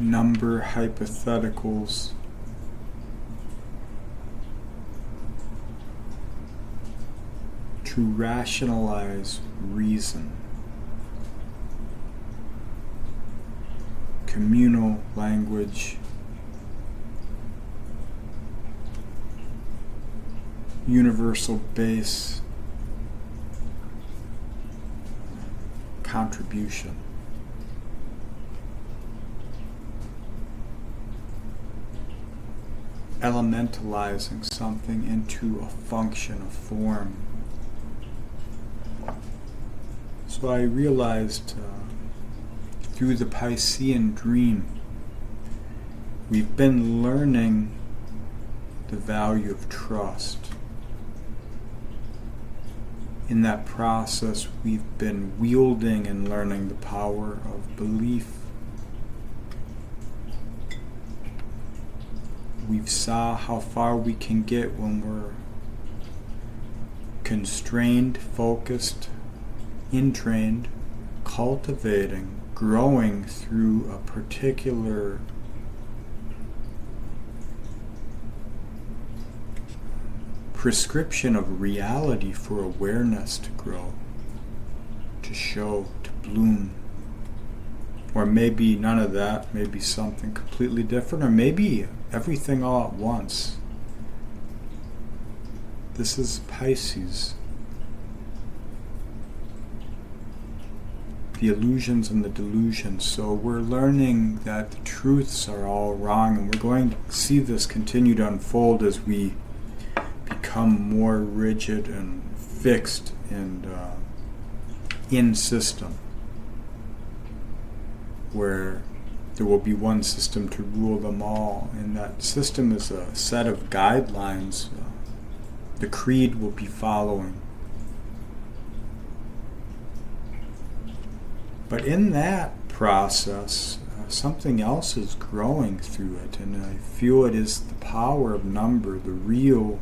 number hypotheticals to rationalize reason, communal language, universal base, contribution. Elementalizing something into a function, a form. So I realized through the Piscean dream, we've been learning the value of trust. In that process, we've been wielding and learning the power of belief. We've saw how far we can get when we're constrained, focused, entrained, cultivating, growing through a particular prescription of reality for awareness to grow, to show, to bloom. Or maybe none of that, maybe something completely different, or maybe everything all at once. This is Pisces. The illusions and the delusions. So we're learning that the truths are all wrong, and we're going to see this continue to unfold as we become more rigid and fixed and in system, where there will be one system to rule them all, and that system is a set of guidelines the creed will be following. But in that process, something else is growing through it, and I feel it is the power of number, the real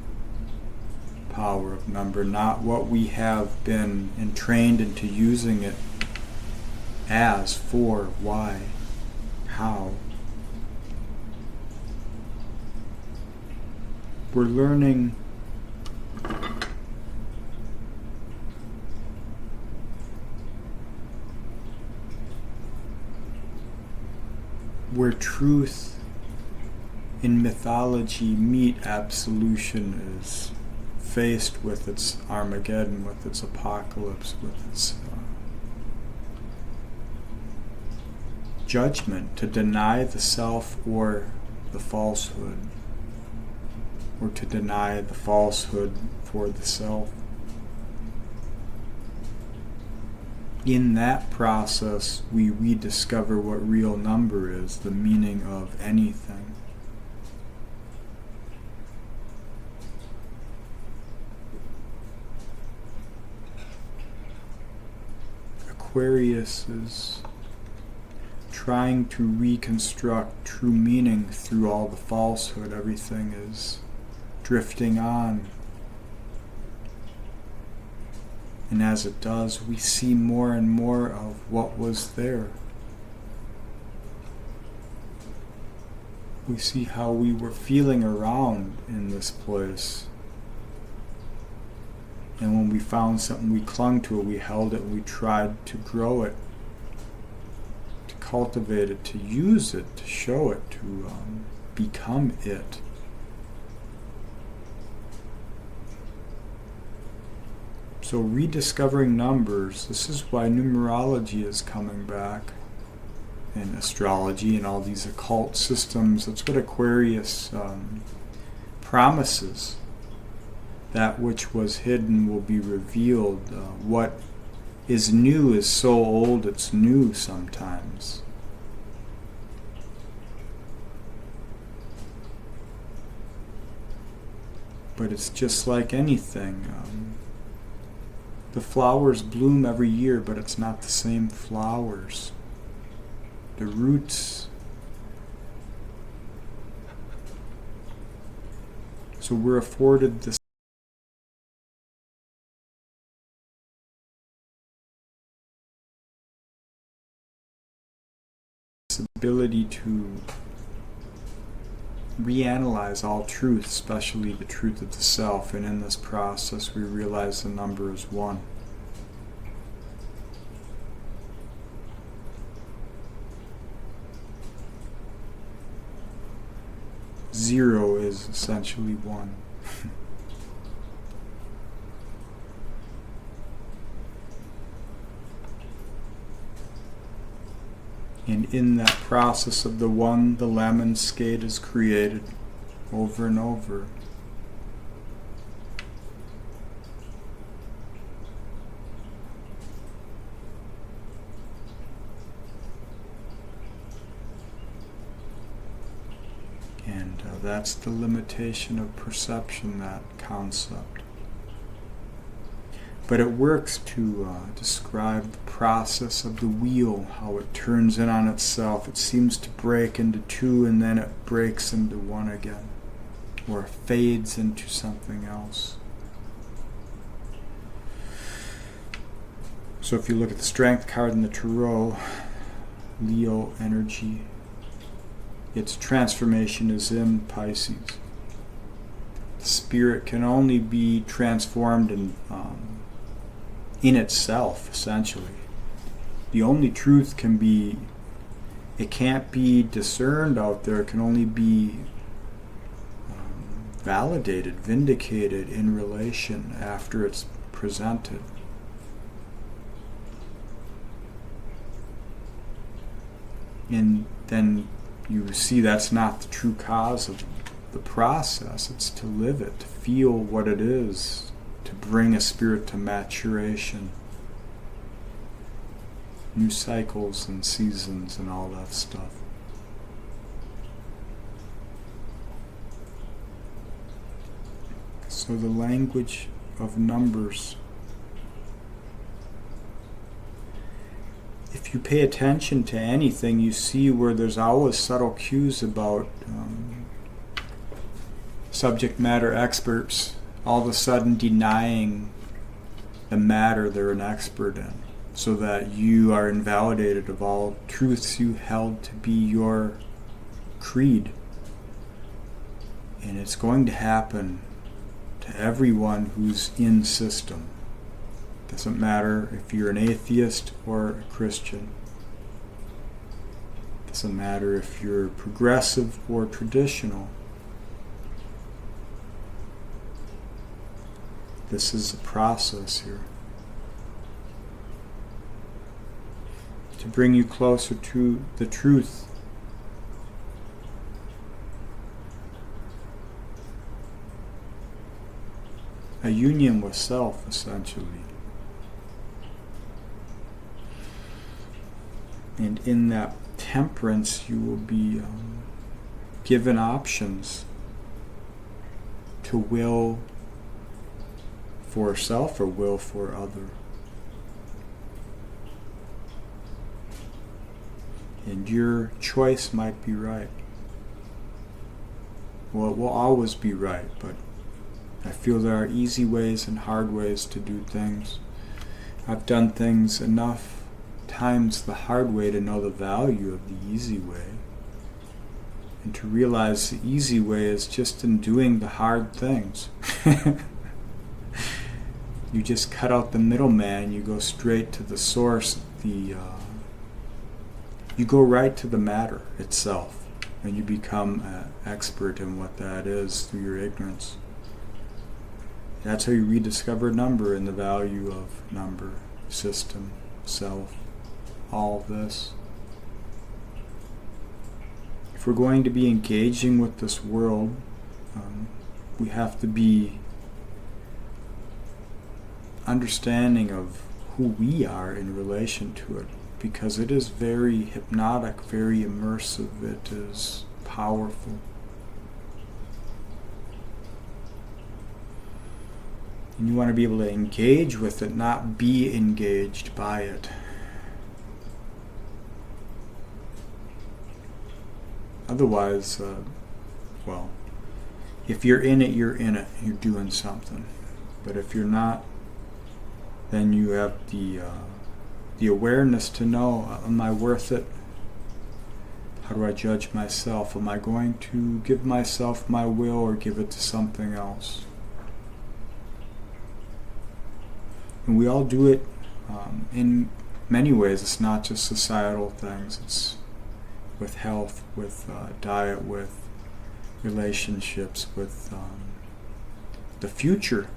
power of number, not what we have been entrained into using it as, for, why, how. We're learning where truth in mythology meet absolution is faced with its Armageddon, with its apocalypse, with its judgment, to deny the self or the falsehood, or to deny the falsehood for the self. In that process, we rediscover what real number is, the meaning of anything. Aquarius is trying to reconstruct true meaning through all the falsehood. Everything is drifting on. And as it does, we see more and more of what was there. We see how we were feeling around in this place. And when we found something, we clung to it, we held it, and we tried to grow it, to cultivate it, to use it, to show it, to become it. So rediscovering numbers, this is why numerology is coming back, and astrology and all these occult systems. That's what Aquarius promises. That which was hidden will be revealed. What is new is so old it's new sometimes. But it's just like anything. The flowers bloom every year, but it's not the same flowers. The roots. So we're afforded this ability to reanalyze all truth, especially the truth of the self, and in this process we realize the number is 1. Zero is essentially 1. And in that process of the 1, the lemon skate is created over and over. And that's the limitation of perception, that concept. But it works to describe the process of the wheel, how it turns in on itself. It seems to break into 2 and then it breaks into 1 again, or fades into something else. So if you look at the Strength card in the Tarot, Leo energy, its transformation is in Pisces. The spirit can only be transformed in itself, essentially. The only truth it can't be discerned out there. It can only be validated, vindicated in relation after it's presented. And then you see that's not the true cause of the process. It's to live it, to feel what it is, to bring a spirit to maturation, new cycles and seasons and all that stuff. So the language of numbers, if you pay attention to anything, you see where there's always subtle cues about subject matter experts all of a sudden denying the matter they're an expert in, so that you are invalidated of all truths you held to be your creed. And it's going to happen to everyone who's in system. Doesn't matter if you're an atheist or a Christian. Doesn't matter if you're progressive or traditional. This is a process here to bring you closer to the truth. A union with self, essentially. And in that temperance, you will be given options to will for self or will for other. And your choice might be right. Well, it will always be right, but I feel there are easy ways and hard ways to do things. I've done things enough times the hard way to know the value of the easy way, and to realize the easy way is just in doing the hard things. You just cut out the middleman, you go straight to the source, you go right to the matter itself, and you become an expert in what that is through your ignorance. That's how you rediscover number and the value of number, system, self, all of this. If we're going to be engaging with this world, we have to be understanding of who we are in relation to it, because it is very hypnotic, very immersive, it is powerful. And you want to be able to engage with it, not be engaged by it. Otherwise, if you're in it, you're in it. You're doing something. But if you're not, then you have the awareness to know, am I worth it? How do I judge myself? Am I going to give myself my will or give it to something else? And we all do it in many ways. It's not just societal things. It's with health, with diet, with relationships, with the future.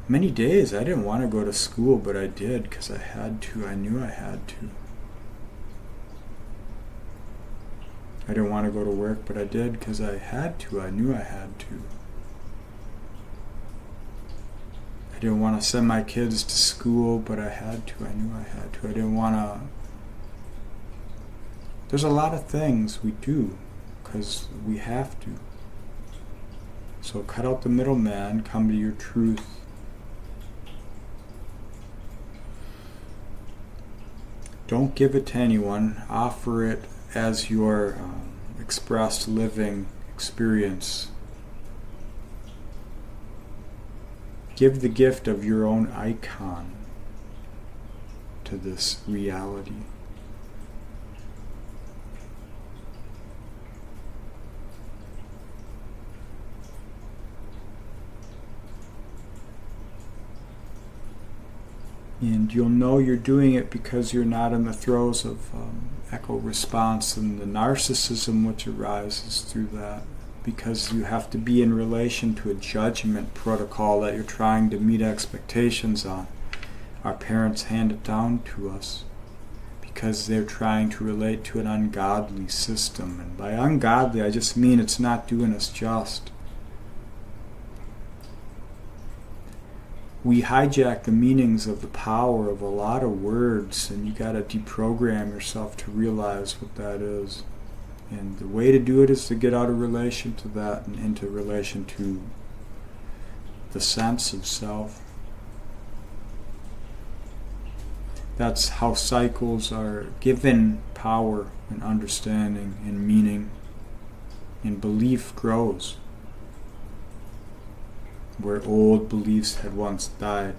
Many days I didn't want to go to school, but I did because I had to. I knew I had to. I didn't want to go to work, but I did because I had to. I knew I had to. I didn't want to send my kids to school, but I had to. I knew I had to. I didn't want to. There's a lot of things we do because we have to. So cut out the middleman, come to your truth. Don't give it to anyone. Offer it as your expressed living experience. Give the gift of your own icon to this reality. And you'll know you're doing it because you're not in the throes of echo response and the narcissism which arises through that. Because you have to be in relation to a judgment protocol that you're trying to meet expectations on. Our parents hand it down to us because they're trying to relate to an ungodly system. And by ungodly, I just mean it's not doing us just. We hijack the meanings of the power of a lot of words, and you got to deprogram yourself to realize what that is. And the way to do it is to get out of relation to that and into relation to the sense of self. That's how cycles are given power and understanding and meaning, and belief grows. Where old beliefs had once died.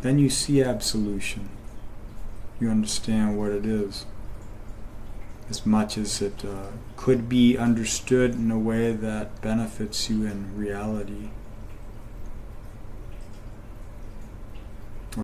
Then you see absolution. You understand what it is. As much as it could be understood in a way that benefits you in reality.